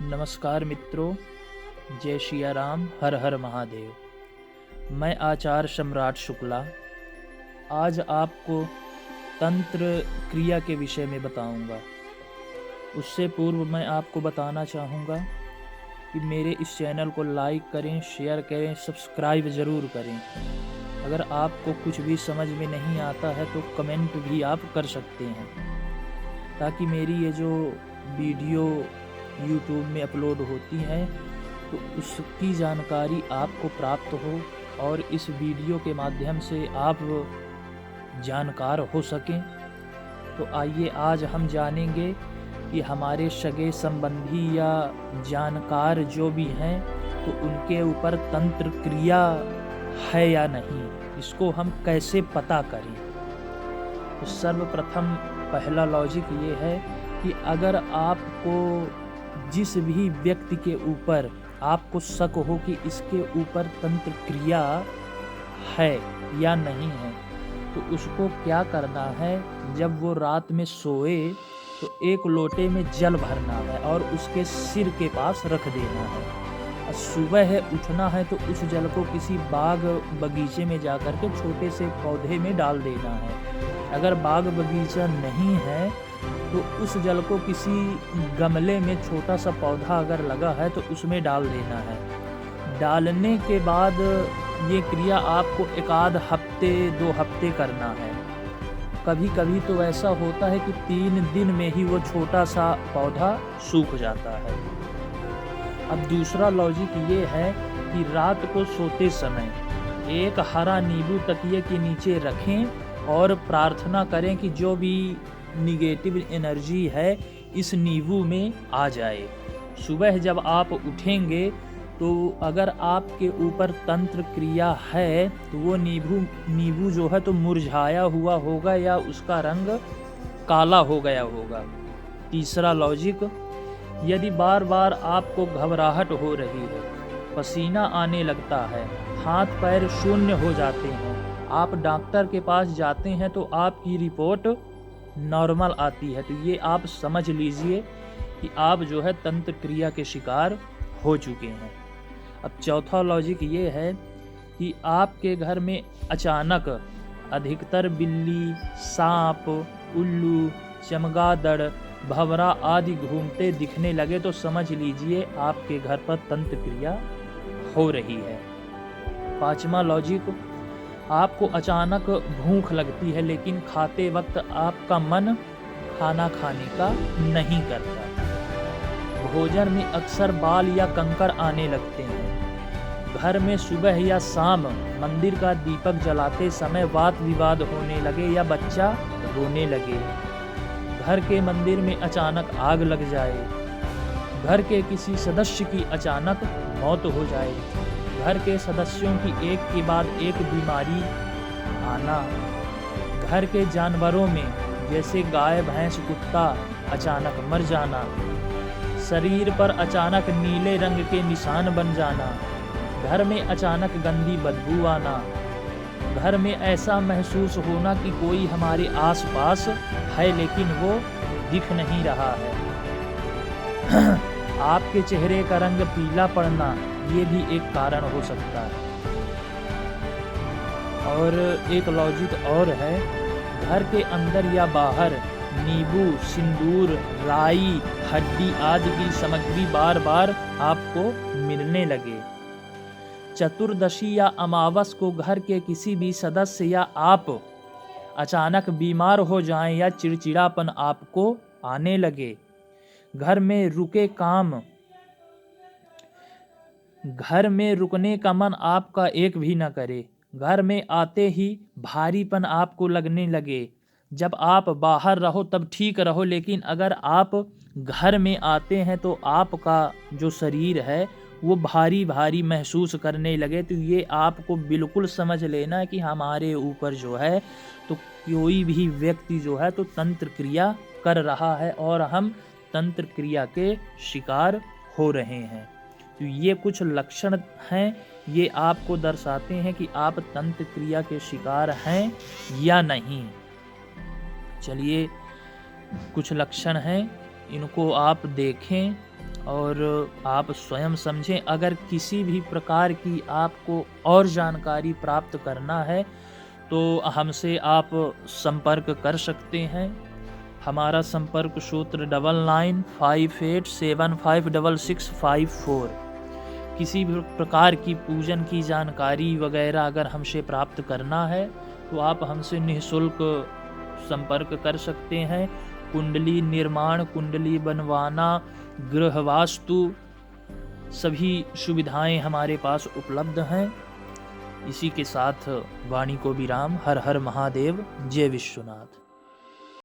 नमस्कार मित्रों, जय सिया राम, हर हर महादेव। मैं आचार्य सम्राट शुक्ला आज आपको तंत्र क्रिया के विषय में बताऊंगा। उससे पूर्व मैं आपको बताना चाहूँगा कि मेरे इस चैनल को लाइक करें, शेयर करें, सब्सक्राइब ज़रूर करें। अगर आपको कुछ भी समझ में नहीं आता है तो कमेंट भी आप कर सकते हैं, ताकि मेरी ये जो वीडियो YouTube में अपलोड होती हैं तो उसकी जानकारी आपको प्राप्त हो और इस वीडियो के माध्यम से आप जानकार हो सकें। तो आइए आज हम जानेंगे कि हमारे सगे संबंधी या जानकार जो भी हैं तो उनके ऊपर तंत्र क्रिया है या नहीं, इसको हम कैसे पता करें। तो सर्वप्रथम पहला लॉजिक ये है कि अगर आपको जिस भी व्यक्ति के ऊपर आपको शक हो कि इसके ऊपर तंत्र क्रिया है या नहीं है, तो उसको क्या करना है, जब वो रात में सोए तो एक लोटे में जल भरना है और उसके सिर के पास रख देना है। और सुबह उठना है तो उस जल को किसी बाग बगीचे में जाकर के छोटे से पौधे में डाल देना है। अगर बाग बगीचा नहीं है तो उस जल को किसी गमले में छोटा सा पौधा अगर लगा है तो उसमें डाल देना है। डालने के बाद ये क्रिया आपको एक आध हफ्ते 2 हफ्ते करना है। कभी कभी तो ऐसा होता है कि 3 दिन में ही वो छोटा सा पौधा सूख जाता है। अब दूसरा लॉजिक ये है कि रात को सोते समय एक हरा नींबू तकिए के नीचे रखें और प्रार्थना करें कि जो भी निगेटिव एनर्जी है इस नींबू में आ जाए। सुबह जब आप उठेंगे तो अगर आपके ऊपर तंत्र क्रिया है तो वो नींबू जो है तो मुरझाया हुआ होगा या उसका रंग काला हो गया होगा। तीसरा लॉजिक, यदि बार बार आपको घबराहट हो रही है, पसीना आने लगता है, हाथ पैर शून्य हो जाते हैं, आप डॉक्टर के पास जाते हैं तो आपकी रिपोर्ट नॉर्मल आती है, तो ये आप समझ लीजिए कि आप जो है तंत्र क्रिया के शिकार हो चुके हैं। अब चौथा लॉजिक ये है कि आपके घर में अचानक अधिकतर बिल्ली, सांप, उल्लू, चमगादड़, भंवरा आदि घूमते दिखने लगे तो समझ लीजिए आपके घर पर तंत्र क्रिया हो रही है। पांचवा लॉजिक, आपको अचानक भूख लगती है लेकिन खाते वक्त आपका मन खाना खाने का नहीं करता। भोजन में अक्सर बाल या कंकड़ आने लगते हैं। घर में सुबह या शाम मंदिर का दीपक जलाते समय वाद विवाद होने लगे या बच्चा रोने लगे। घर के मंदिर में अचानक आग लग जाए। घर के किसी सदस्य की अचानक मौत हो जाए। घर के सदस्यों की एक के बाद एक बीमारी आना। घर के जानवरों में जैसे गाय, भैंस, कुत्ता अचानक मर जाना। शरीर पर अचानक नीले रंग के निशान बन जाना। घर में अचानक गंदी बदबू आना। घर में ऐसा महसूस होना कि कोई हमारे आसपास है लेकिन वो दिख नहीं रहा है। आपके चेहरे का रंग पीला पड़ना, ये भी एक कारण हो सकता है। और एक लॉजिक और है, घर के अंदर या बाहर नींबू, सिंदूर, राई, हड्डी आदि की सामग्री बार बार आपको मिलने लगे। चतुर्दशी या अमावस को घर के किसी भी सदस्य या आप अचानक बीमार हो जाएं या चिड़चिड़ापन आपको आने लगे। घर में रुकने का मन आपका एक भी न करे। घर में आते ही भारीपन आपको लगने लगे। जब आप बाहर रहो तब ठीक रहो, लेकिन अगर आप घर में आते हैं तो आपका जो शरीर है वो भारी भारी महसूस करने लगे, तो ये आपको बिल्कुल समझ लेना है कि हमारे ऊपर जो है तो कोई भी व्यक्ति जो है तो तंत्र क्रिया कर रहा है और हम तंत्र क्रिया के शिकार हो रहे हैं। तो ये कुछ लक्षण हैं, ये आपको दर्शाते हैं कि आप तंत्र क्रिया के शिकार हैं या नहीं। चलिए, कुछ लक्षण हैं, इनको आप देखें और आप स्वयं समझें। अगर किसी भी प्रकार की आपको और जानकारी प्राप्त करना है तो हमसे आप संपर्क कर सकते हैं। हमारा संपर्क सूत्र 9958756654। किसी भी प्रकार की पूजन की जानकारी वगैरह अगर हमसे प्राप्त करना है तो आप हमसे निःशुल्क संपर्क कर सकते हैं। कुंडली निर्माण, कुंडली बनवाना, गृह वास्तु, सभी सुविधाएं हमारे पास उपलब्ध हैं। इसी के साथ वाणी को विराम। हर हर महादेव। जय विश्वनाथ।